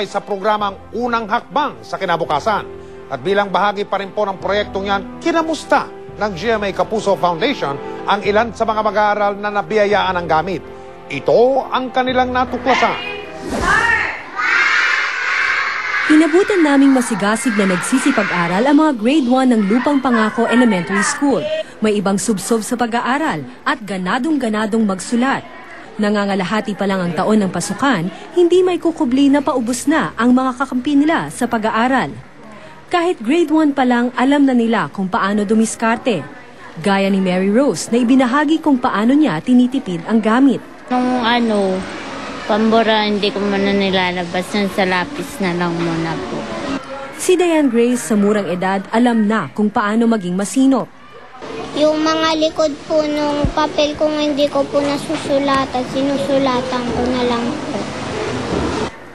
ay sa programang Unang Hakbang sa Kinabukasan. At bilang bahagi pa rin po ng proyektong yan, kinamusta ng GMA Kapuso Foundation ang ilan sa mga mag-aaral na nabiyayaan ng gamit. Ito ang kanilang natuklasan. Inabutan naming masigasig na nagsisipag-aral ang mga grade 1 ng Lupang Pangako Elementary School. May ibang subsob sa pag-aaral at ganadong-ganadong magsulat. Nangangalahati pa lang ang taon ng pasukan, hindi may kukubli na paubos na ang mga kakampi nila sa pag-aaral. Kahit grade 1 pa lang, alam na nila kung paano dumiskarte. Gaya ni Mary Rose na ibinahagi kung paano niya tinitipid ang gamit. Nung pambura, hindi ko muna nilalabas sa lapis na lang muna po. Si Diane Grace sa murang edad alam na kung paano maging masinop. Yung mga likod po nung papel kung hindi ko po nasusulatan, sinusulatan ko na lang po.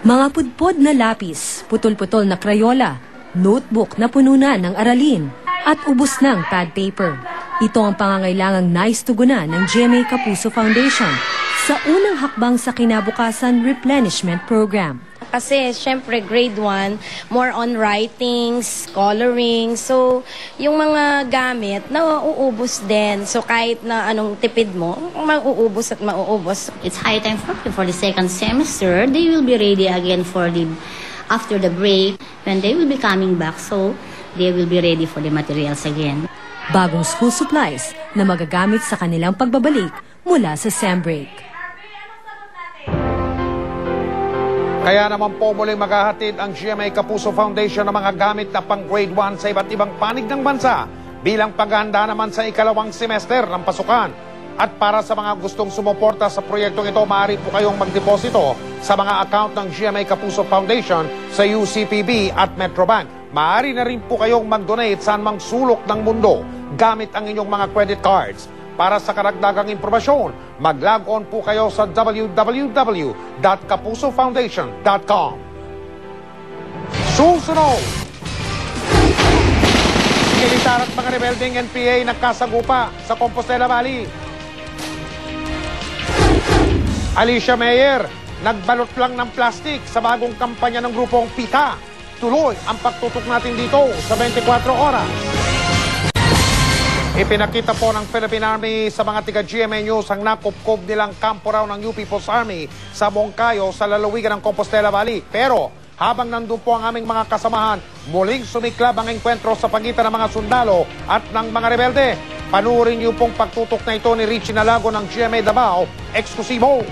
Mga pudpod na lapis, putol-putol na krayola, notebook na puno na ng aralin, at ubos ng pad paper. Ito ang pangangailangang nais tugunan ng GMA Kapuso Foundation sa Unang Hakbang sa Kinabukasan Replenishment Program. Kasi syempre grade 1, more on writings, coloring. So, yung mga gamit, nauubos din. So, kahit na anong tipid mo, mauubos at mauubos. It's high time for the second semester. They will be ready again after the break when they will be coming back. So, they will be ready for the materials again. Bagong school supplies na magagamit sa kanilang pagbabalik mula sa SEM break. Kaya naman po muling maghahatid ang GMA Kapuso Foundation ng mga gamit na pang grade 1 sa iba't ibang panig ng bansa bilang paghahanda naman sa ikalawang semester ng pasukan. At para sa mga gustong sumuporta sa proyektong ito, maaari po kayong magdeposito sa mga account ng GMA Kapuso Foundation sa UCPB at Metrobank. Maaari na rin po kayong mag-donate sa anumang sulok ng mundo gamit ang inyong mga credit cards. Para sa karagdagang impormasyon, mag-log on po kayo sa www.kapusofoundation.com. Susunod! Militar at mga rebeldeng NPA nagkasagupa sa Compostela Valley. Alicia Mayer, nagbalot lang ng plastic sa bagong kampanya ng grupong PITA. Tuloy ang pagtutok natin dito sa 24 oras. Ipinakita po ng Philippine Army sa mga tiga-GMA News ang nakupkob nilang kampo raw ng UP People's Army sa Moncayo sa lalawigan ng Compostela Valley. Pero habang nandun po ang aming mga kasamahan, muling sumiklab ang engkwentro sa pagitan ng mga sundalo at ng mga rebelde. Panuorin niyo pong pagtutok na ito ni Richie Nalago ng GMA Davao. Eksklusibo!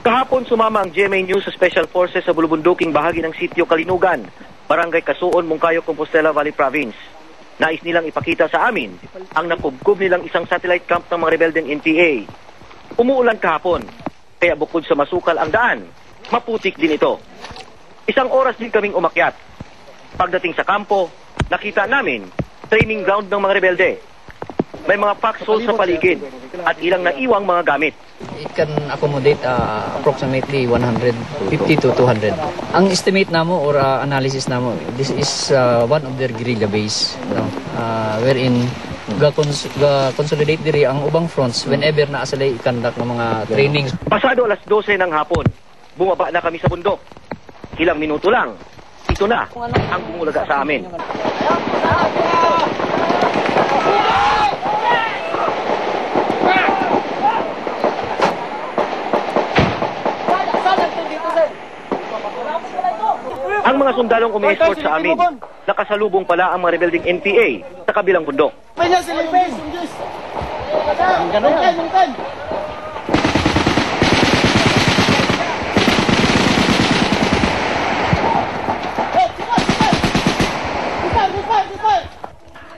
Kahapon sumama ang GMA News sa Special Forces sa bulubunduking bahagi ng sitio Kalinugan, Barangay Kasuon, Moncayo, Compostela Valley Province. Nais nilang ipakita sa amin ang nakubkob nilang isang satellite camp ng mga rebeldeng NPA. Umuulan kahapon, kaya bukod sa masukal ang daan, maputik din ito. Isang oras din kaming umakyat. Pagdating sa kampo, nakita namin training ground ng mga rebelde. May mga paksol sa paligid at ilang naiwang mga gamit. It can accommodate approximately 150 to 200. Ang estimate namo or analysis namo, this is one of their guerrilla base, wherein consolidate diri ang ubang fronts whenever na sila i-conduct ng mga trainings. Pasado alas 12 ng hapon, bumaba na kami sa bundok. Ilang minuto lang, ito na ang bumulaga sa amin. Ang mga sundalong umi-escort sa amin, nakasalubong pala ang mga rebelding NPA sa kabilang bundok.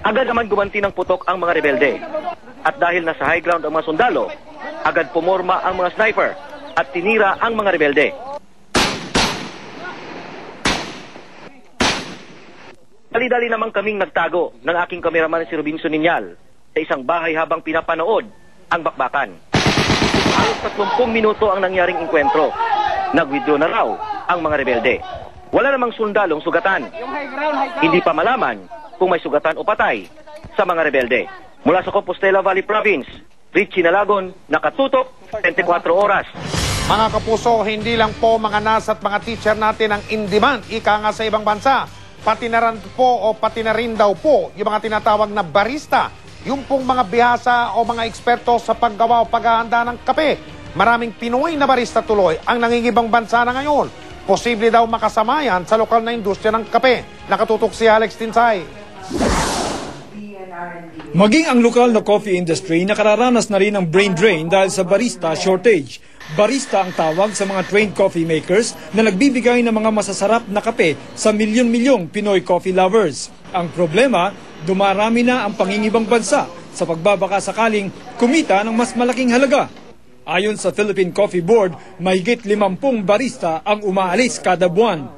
Agad naman gumanti ng putok ang mga rebelde. At dahil nasa high ground ang mga sundalo, agad pumorma ang mga sniper at tinira ang mga rebelde. Dali-dali naman kaming nagtago ng aking kameraman si Robinson Ninyal sa isang bahay habang pinapanood ang bakbakan. Halos 30 minuto ang nangyaring engkwentro. Nag-withdraw na raw ang mga rebelde. Wala namang sundalong sugatan. Hindi pa malaman kung may sugatan o patay sa mga rebelde. Mula sa Compostela Valley Province, Richie Nalagon, nakatutok 24 oras. Mga kapuso, hindi lang po mga nurse at mga teacher natin ang in-demand, ika nga sa ibang bansa. Pati na rin daw po yung mga tinatawag na barista, yung pong mga bihasa o mga eksperto sa paggawa o paghahanda ng kape. Maraming Pinoy na barista tuloy ang nangingibang bansa na ngayon. Posible daw makasama yan sa lokal na industriya ng kape. Nakatutok si Alex Tinsay. Maging ang lokal na coffee industry nakararanas na rin ng brain drain dahil sa barista shortage. Barista ang tawag sa mga trained coffee makers na nagbibigay ng mga masasarap na kape sa milyon-milyong Pinoy coffee lovers. Ang problema, dumarami na ang pangingibang bansa sa pagbabaka sakaling kumita ng mas malaking halaga. Ayon sa Philippine Coffee Board, mahigit 50 barista ang umaalis kada buwan.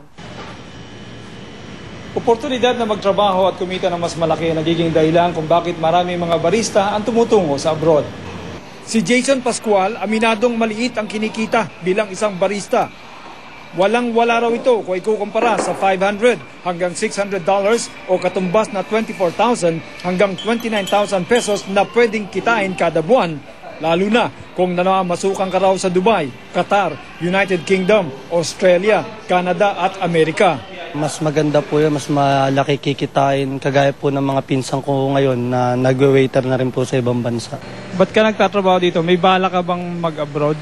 Oportunidad na magtrabaho at kumita ng mas malaki nagiging dahilan kung bakit marami mga barista ang tumutungo sa abroad. Si Jason Pascual, aminadong maliit ang kinikita bilang isang barista. Walang-wala raw ito kung ikukumpara sa $500 hanggang $600 o katumbas na 24,000 hanggang 29,000 pesos na pwedeng kitain kada buwan. Lalo na kung nanamasukan ka raw sa Dubai, Qatar, United Kingdom, Australia, Canada at Amerika. Mas maganda po yun, mas malaki kikitain kagaya po ng mga pinsan ko ngayon na nag-waiter na rin po sa ibang bansa. Ba't ka nagtatrabaho dito? May bala ka bang mag-abroad?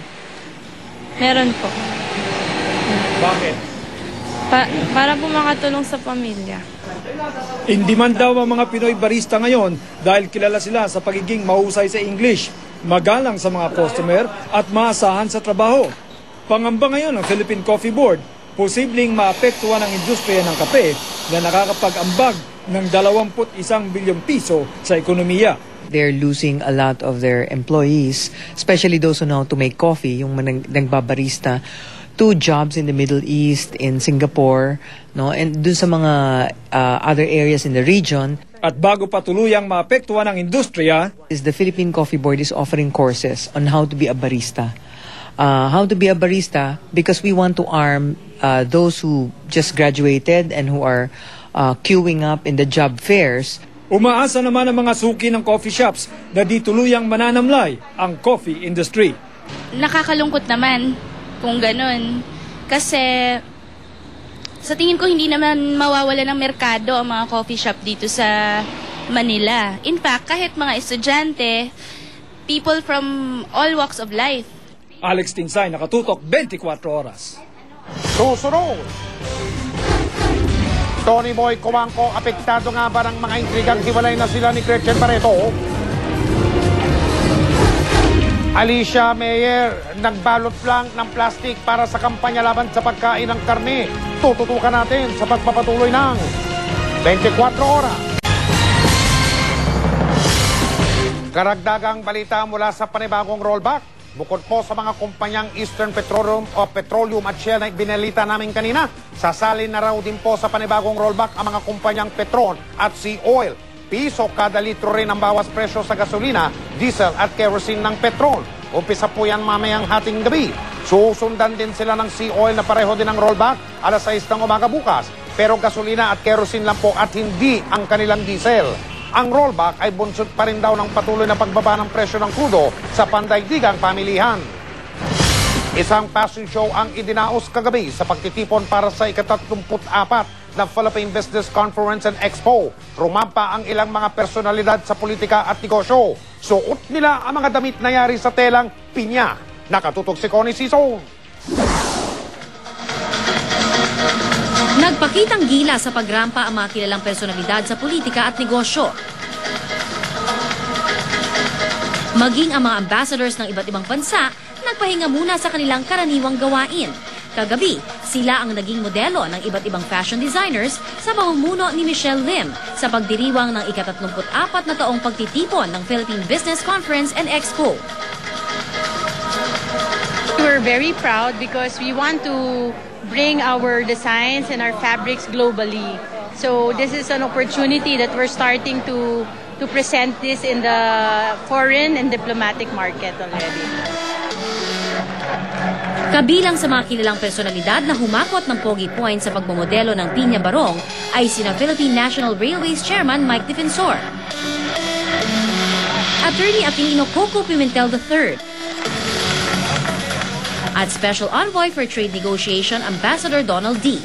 Meron po. Bakit? Para po makatulong sa pamilya. In-demand daw ang mga Pinoy barista ngayon dahil kilala sila sa pagiging mahusay sa English, magalang sa mga customer at maasahan sa trabaho. Pangamba ngayon ng Philippine Coffee Board, posibleng maapektuhan ang industriya ng kape na nakakapag-ambag ng 21 bilyong piso sa ekonomiya. They're losing a lot of their employees, especially those who know how to make coffee, yung nagbabarista, to jobs in the Middle East, in Singapore, no, and dun sa mga other areas in the region. At bago pa tuluyang maapektuhan ang industriya, the Philippine Coffee Board is offering courses on how to be a barista. How to be a barista because we want to arm those who just graduated and who are queuing up in the job fairs. Umaasa naman ang mga suki ng coffee shops na di tuluyang mananamlay ang coffee industry. Nakakalungkot naman kung ganun. Kasi sa tingin ko hindi naman mawawala ng merkado ang mga coffee shop dito sa Manila. In fact, kahit mga estudyante, people from all walks of life. Alex Tinsay, Nakatutok, 24 oras. Susunod! Tony Boy Cuangco, apektado nga ba ng mga intrigang hiwalay na sila ni Gretchen Barreto? Alicia Meyer, nagbalot lang ng plastic para sa kampanya laban sa pagkain ng karne. Tututukan natin sa pagpapatuloy ng 24 oras. Karagdagang balita mula sa panibagong rollback. Bukod po sa mga kumpanyang Eastern Petroleum at Shell na binalita namin kanina, sasali na raw din po sa panibagong rollback ang mga kumpanyang Petron at Sea Oil. Piso kada litro rin ang bawas presyo sa gasolina, diesel at kerosene ng Petron. Umpisa po yan mamayang hating gabi. Susundan din sila ng Sea Oil na pareho din ang rollback alas 6 ng umaga bukas. Pero gasolina at kerosene lang po at hindi ang kanilang diesel. Ang rollback ay bunsod pa rin daw ng patuloy na pagbaba ng presyo ng krudo sa pandaigdigang pamilihan. Isang fashion show ang idinaos kagabi sa pagtitipon para sa ika-34 na Philippine Business Conference and Expo. Rumampa ang ilang mga personalidad sa politika at negosyo. Suot nila ang mga damit na yari sa telang pinya. Nakatutok si Connie Sison. Nagpakitang gila sa pagrampa ang mga kilalang personalidad sa politika at negosyo. Maging ang mga ambassadors ng iba't ibang bansa, nagpahinga muna sa kanilang karaniwang gawain. Kagabi, sila ang naging modelo ng iba't ibang fashion designers sa pamumuno ni Michelle Lim sa pagdiriwang ng ika-34 na taong pagtitipon ng Philippine Business Conference and Expo. We're very proud because we want to bring our designs and our fabrics globally. So this is an opportunity that we're starting to present this in the foreign and diplomatic market already. Kabilang sa mga kilalang personalidad na humakot ng pogi point sa pagmamodelo ng Pinya Barong ay sina Philippine National Railways Chairman Mike Defensor, Attorney Aquilino Coco Pimentel III, At Special Envoy for Trade Negotiation, Ambassador Donald D.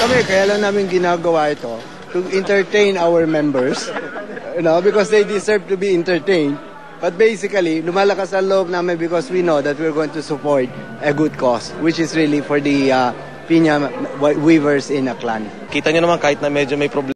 Kami, kaya lang namin ginagawa ito to entertain our members, because they deserve to be entertained. But basically, lumalakas ang loob namin because we know that we're going to support a good cause, which is really for the pinya weavers in Aklan. Kita nyo naman kahit na medyo may problema